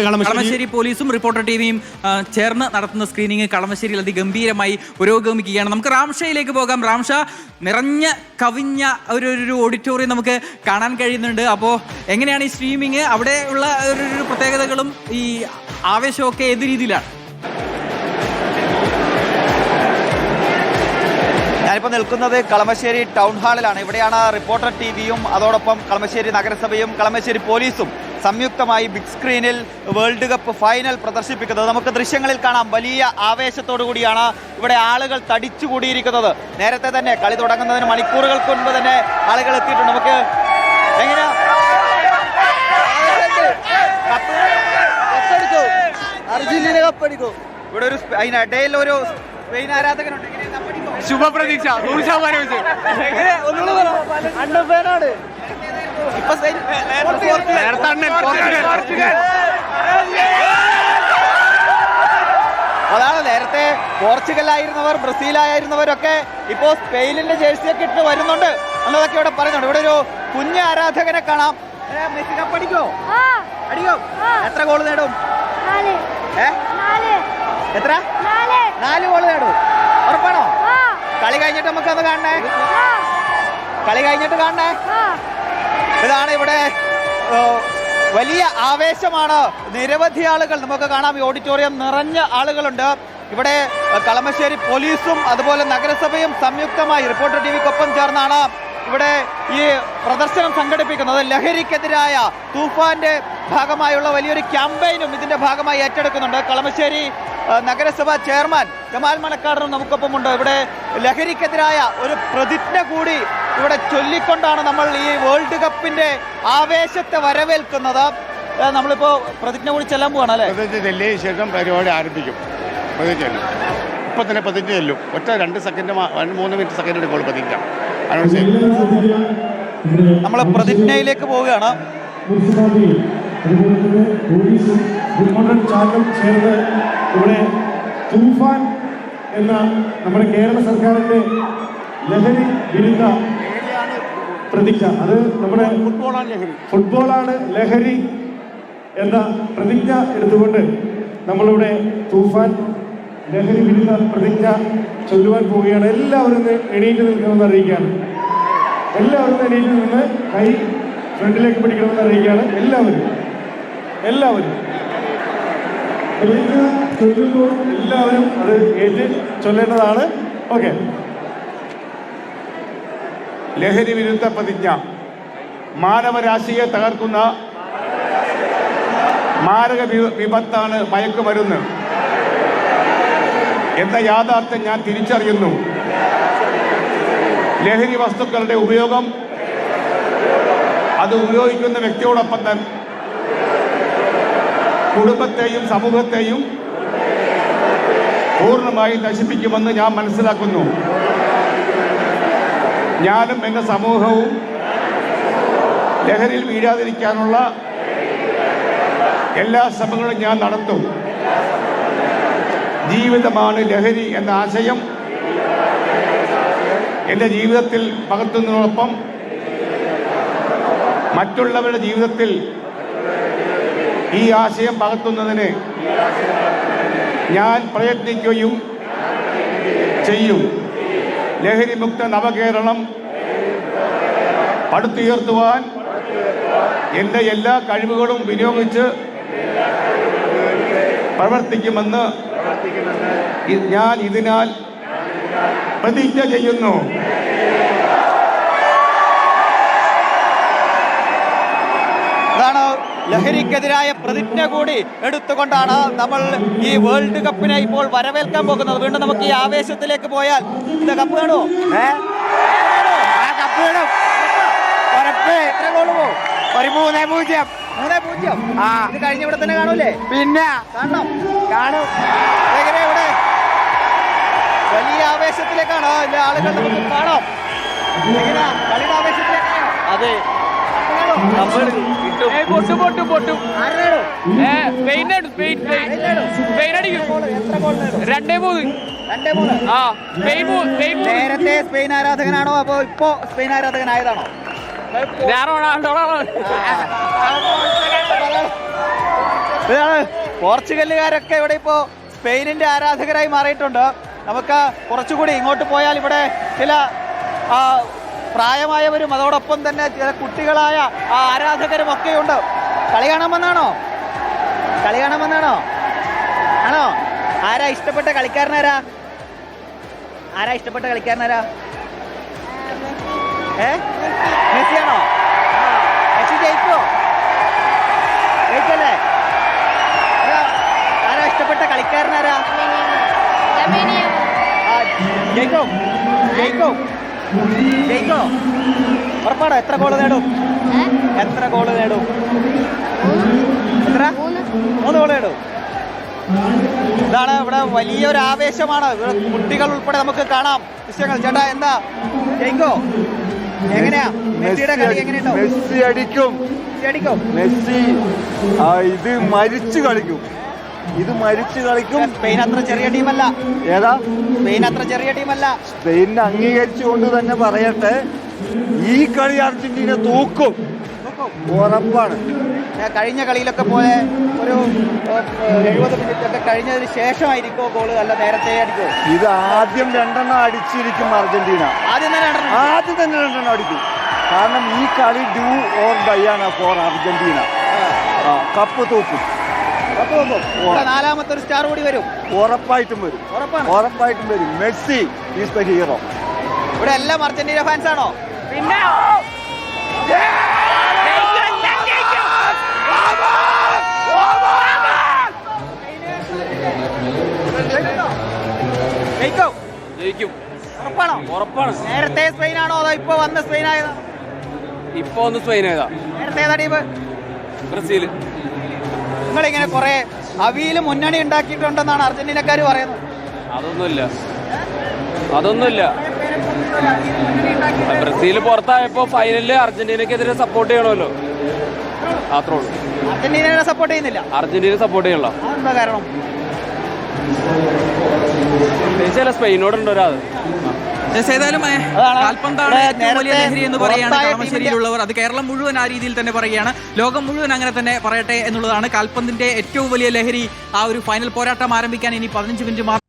കളമശ്ശേരി പോലീസും റിപ്പോർട്ടർ ടിവിയും ചേർന്ന് നടത്തുന്ന സ്ക്രീനിങ് കളമശ്ശേരിയിൽ അതിഗംഭീരമായി പുരോഗമിക്കുകയാണ്. നമുക്ക് റാംഷയിലേക്ക് പോകാം. റാംഷ നിറഞ്ഞ കവിഞ്ഞ ഒരു ഓഡിറ്റോറിയം നമുക്ക് കാണാൻ കഴിയുന്നുണ്ട്. അപ്പോൾ എങ്ങനെയാണ് ഈ സ്ട്രീമിങ്, അവിടെ ഉള്ള ഒരു പ്രത്യേകതകളും ഈ ആവേശമൊക്കെ ഏത് രീതിയിലാണ്? ഞാനിപ്പോൾ നിൽക്കുന്നത് കളമശ്ശേരി ടൗൺ ഹാളിലാണ്. ഇവിടെയാണ് റിപ്പോർട്ടർ ടിവിയും അതോടൊപ്പം കളമശ്ശേരി നഗരസഭയും കളമശ്ശേരി പോലീസും സംയുക്തമായി ബിഗ് സ്ക്രീനിൽ വേൾഡ് കപ്പ് ഫൈനൽ പ്രദർശിപ്പിക്കുന്നത്. നമുക്ക് ദൃശ്യങ്ങളിൽ കാണാം, വലിയ ആവേശത്തോടു കൂടിയാണ് ഇവിടെ ആളുകൾ തടിച്ചുകൂടിയിരിക്കുന്നത്. നേരത്തെ തന്നെ കളി തുടങ്ങുന്നതിന് മണിക്കൂറുകൾക്ക് മുൻപ് തന്നെ ആളുകൾ എത്തിയിട്ടുണ്ട്. നമുക്ക് എങ്ങനെയാ അർജന്റീന കപ്പടിക്കും. ഇവിടെ ഒരു ഇടയിൽ ഒരു സ്പെയിൻ ആരാധകനുണ്ട്. ശുഭപ്രതീക്ഷ 100%. അതാണ് നേരത്തെ പോർച്ചുഗലായിരുന്നവർ, ബ്രസീലായിരുന്നവരൊക്കെ ഇപ്പോ സ്പെയിനിന്റെ ജേഴ്സിയൊക്കെ ഇട്ട് വരുന്നുണ്ട് എന്നതൊക്കെ ഇവിടെ പറയുന്നുണ്ട്. ഇവിടെ ഒരു കുഞ്ഞ് ആരാധകനെ കാണാം. മെസ്സി കപ്പടിക്കോ? അടിക്കോ? എത്ര ഗോൾ നേടും? എത്ര? 4 ഗോൾ നേടും. ഉറപ്പാണോ? കളി കഴിഞ്ഞിട്ട് നമുക്ക് അത് കാണണേ. കളി കഴിഞ്ഞിട്ട് കാണണേ. ഇതാണ് ഇവിടെ വലിയ ആവേശമാണ്. നിരവധി ആളുകൾ നമുക്ക് കാണാം. ഈ ഓഡിറ്റോറിയം നിറഞ്ഞ ആളുകളുണ്ട്. ഇവിടെ കളമശ്ശേരി പോലീസും അതുപോലെ നഗരസഭയും സംയുക്തമായി റിപ്പോർട്ടർ ടിവിക്കൊപ്പം ചേർന്നാണ് ഇവിടെ ഈ പ്രദർശനം സംഘടിപ്പിക്കുന്നത്. ലഹരിക്കെതിരായ തൂഫാന്റെ ഭാഗമായുള്ള വലിയൊരു ക്യാമ്പയിനും ഇതിന്റെ ഭാഗമായി ഏറ്റെടുക്കുന്നുണ്ട്. കളമശ്ശേരി നഗരസഭ ചെയർമാൻ ജമാൽ മണക്കാടനും നമുക്കൊപ്പമുണ്ട്. ഇവിടെ ലഹരിക്കെതിരായ ഒരു പ്രതിജ്ഞ കൂടി ഇവിടെ ചൊല്ലിക്കൊണ്ടാണ് നമ്മൾ ഈ വേൾഡ് കപ്പിന്റെ ആവേശത്തെ വരവേൽക്കുന്നത്. നമ്മളിപ്പോ പ്രതിജ്ഞ കൂടി ചെല്ലാൻ പോവാണ് അല്ലേ? പ്രതിജ്ഞ ശേഷം പരിപാടി ആരംഭിക്കും. ഇപ്പൊ തന്നെ പ്രതിജ്ഞ ചെല്ലും. ഒറ്റ 2 സെക്കൻഡ് 3 മിനിറ്റ് സെക്കൻഡ് എടുക്കുള്ളൂ പ്രതിജ്ഞ. നമ്മൾ പ്രതിജ്ഞയിലേക്ക് പോവുകയാണ്. ചേർന്ന് ഇവിടെ തൂഫാൻ എന്ന നമ്മുടെ കേരള സർക്കാരിന്റെ ലഹരി വിരുദ്ധ പ്രതിജ്ഞ, അത് നമ്മുടെ ഫുട്ബോളാണ് ലഹരി എന്ന പ്രതിജ്ഞ എടുത്തുകൊണ്ട് നമ്മളിവിടെ തൂഫാൻ ലഹരി വിരുദ്ധ പ്രതിജ്ഞ ചൊല്ലുവാൻ പോവുകയാണ്. എല്ലാവരും എണീറ്റ് നിൽക്കണമെന്ന് അറിയിക്കുകയാണ്. എല്ലാവരും എണീറ്റ് നിന്ന് കൈ ഫ്രണ്ടിലേക്ക് പിടിക്കണമെന്ന് അറിയിക്കുകയാണ്. എല്ലാവരും പ്രതിജ്ഞ ചൊല്ലുമ്പോൾ എല്ലാവരും അത് ഏറ്റ് ചൊല്ലേണ്ടതാണ്. ഓക്കെ. ലഹരി വിരുദ്ധ പ്രതിജ്ഞ. മാനവരാശിയെ തകർക്കുന്ന മാരക വിപത്താണ് മയക്കുമരുന്ന് എന്ന യാഥാർത്ഥ്യം ഞാൻ തിരിച്ചറിയുന്നു. ലഹരി വസ്തുക്കളുടെ ഉപയോഗം അത് ഉപയോഗിക്കുന്ന വ്യക്തിയോടൊപ്പം തന്നെ കുടുംബത്തെയും സമൂഹത്തെയും പൂർണ്ണമായി നശിപ്പിക്കുമെന്ന് ഞാൻ മനസ്സിലാക്കുന്നു. ഞാനും എൻ്റെ സമൂഹവും ലഹരിയിൽ വീഴാതിരിക്കാനുള്ള എല്ലാ ശ്രമങ്ങളും ഞാൻ നടത്തും. ജീവിതമാണ് ലഹരി എന്ന ആശയം എൻ്റെ ജീവിതത്തിൽ പകർത്തുന്നതിനോടൊപ്പം മറ്റുള്ളവരുടെ ജീവിതത്തിൽ ഈ ആശയം പകർത്തുന്നതിന് ഞാൻ പ്രയത്നിക്കുകയും ചെയ്യും. ലഹരിമുക്ത നവകേരളം പടുത്തുയർത്തുവാൻ എൻ്റെ എല്ലാ കഴിവുകളും വിനിയോഗിച്ച് പ്രവർത്തിക്കുമെന്ന് ഞാൻ ഇതിനാൽ പ്രതിജ്ഞ ചെയ്യുന്നു. അതാണ് ലഹരിക്കെതിരായ പ്രതിജ്ഞ കൂടി എടുത്തുകൊണ്ടാണ് നമ്മൾ ഈ വേൾഡ് കപ്പിനെ ഇപ്പോൾ വരവേൽക്കാൻ പോകുന്നത്. വീണ്ടും നമുക്ക് ഈ ആവേശത്തിലേക്ക് പോയാൽ ഇത് കപ്പ് കാണുമോ? കപ്പ് വേണം. എത്ര ഗോള് പോകും? 3-0. 3-0. ഇത് കഴിഞ്ഞ ഇവിടെ തന്നെ കാണൂലേ? പിന്നെ കാണണം. കാണും. എങ്ങനെ ഇവിടെ വലിയ ആവേശത്തിലേക്കാണ് ആളുകൾ നമുക്ക് കാണാം. എങ്ങനെയാ കളിയുടെ ആവേശത്തിലേക്കാണോ? അതെ. പൊട്ടും. നേരത്തെ സ്പെയിൻ ആരാധകനാണോ? അപ്പോ ഇപ്പോ സ്പെയിൻ ആരാധകനായതാണോ? ഇതാണ് പോർച്ചുഗലുകാരൊക്കെ ഇവിടെ ഇപ്പോ സ്പെയിനിന്റെ ആരാധകരായി മാറിയിട്ടുണ്ട്. നമുക്ക് കുറച്ചുകൂടി ഇങ്ങോട്ട് പോയാൽ ഇവിടെ ചില പ്രായമായവരും അതോടൊപ്പം തന്നെ ചില കുട്ടികളായ ആരാധകരും ഒക്കെയുണ്ട്. കളി കാണാമെന്നാണോ? ആണോ? ആരാ ഇഷ്ടപ്പെട്ട കളിക്കാരനാരാ? മെസ്സിയാണോ? മെസ്സി ജയിക്കല്ലേ? ആരാ ഇഷ്ടപ്പെട്ട കളിക്കാരനാരാ? ജയിക്കോ? ഉറപ്പാണോ? എത്ര ഗോള് നേടും? എത്ര? 3 ഗോള് നേടും. ഇതാണ് ഇവിടെ വലിയൊരു ആവേശമാണ്. ഇവിടെ കുട്ടികൾ ഉൾപ്പെടെ നമുക്ക് കാണാം ദൃശ്യങ്ങൾ. ചേട്ടാ എന്താ ജയിക്കോ? എങ്ങനെയാ മെസ്സിയുടെ കളി? എങ്ങനെയുണ്ടോ? മെസ്സി അടിക്കും. മെസ്സി ഇത് മരിച്ചു കളിക്കും. സ്പെയിൻ അത്ര ചെറിയ ടീമല്ല. ഏതാ? സ്പെയിനെ അംഗീകരിച്ചുകൊണ്ട് തന്നെ പറയട്ടെ, ഈ കളി അർജന്റീന തൂക്കും, ഉറപ്പാണ്. കഴിഞ്ഞ കളിയിലൊക്കെ പോലെ ഒരു 70 മിനിറ്റ് ഒക്കെ കഴിഞ്ഞതിന് ശേഷമായിരിക്കോ ഗോള്? അല്ല നേരത്തെ അടിക്കോ? ഇത് ആദ്യം 2 അടിച്ചിരിക്കും അർജന്റീന. ആദ്യം തന്നെ 2 അടിക്കും. കാരണം ഈ കളി ഡു ഓർ ഡൈ ആണ് ഫോർ അർജന്റീന. കപ്പ് തൂക്കും. 4ാമത്തെ ഒരു സ്റ്റാർ കൂടി വരും. ഉറപ്പായിട്ടും വരും. Messi is the hero. ഇവിടെ എല്ലാം അർജന്റീന ഫാൻസ് ആണോ? പിന്നെ ജയിക്കും. ഉറപ്പാണ്. നേരത്തെ സ്പെയിനാണോ അതോ ഇപ്പൊ വന്ന സ്പെയിനായതാ? നേരത്തെ ഏതാ ടീം? ബ്രസീൽ. നിങ്ങളിങ്ങനെ കുറെ അവിയില് മുന്നണി ഉണ്ടാക്കിയിട്ടുണ്ടെന്നാണ് അർജന്റീനക്കാർ പറയുന്നത്. അതൊന്നുമില്ല. ബ്രസീൽ പുറത്തായപ്പോ ഫൈനലില് അർജന്റീനക്കെതിരെ സപ്പോർട്ട് ചെയ്യണമല്ലോ, അത്രേ ഉള്ളൂ. അർജന്റീനയെ സപ്പോർട്ട് ചെയ്യുന്നില്ല? അർജന്റീന സപ്പോർട്ട് ചെയ്യണല്ലോ. അതെന്താ കാരണം? ചില സ്പെയിനോടുണ്ടോ ഒരാൾ. ഏതായാലും കാൽപന്താണ് ഏറ്റവും വലിയ ലഹരി എന്ന് പറയുകയാണ് കളമശ്ശേരിയിലുള്ളവർ. അത് കേരളം മുഴുവൻ ആ രീതിയിൽ തന്നെ പറയുകയാണ്, ലോകം മുഴുവൻ അങ്ങനെ തന്നെ പറയട്ടെ എന്നുള്ളതാണ്. കാൽപന്തിന്റെ ഏറ്റവും വലിയ ലഹരി. ആ ഒരു ഫൈനൽ പോരാട്ടം ആരംഭിക്കാൻ ഇനി 15 മിനിറ്റ് മാത്രം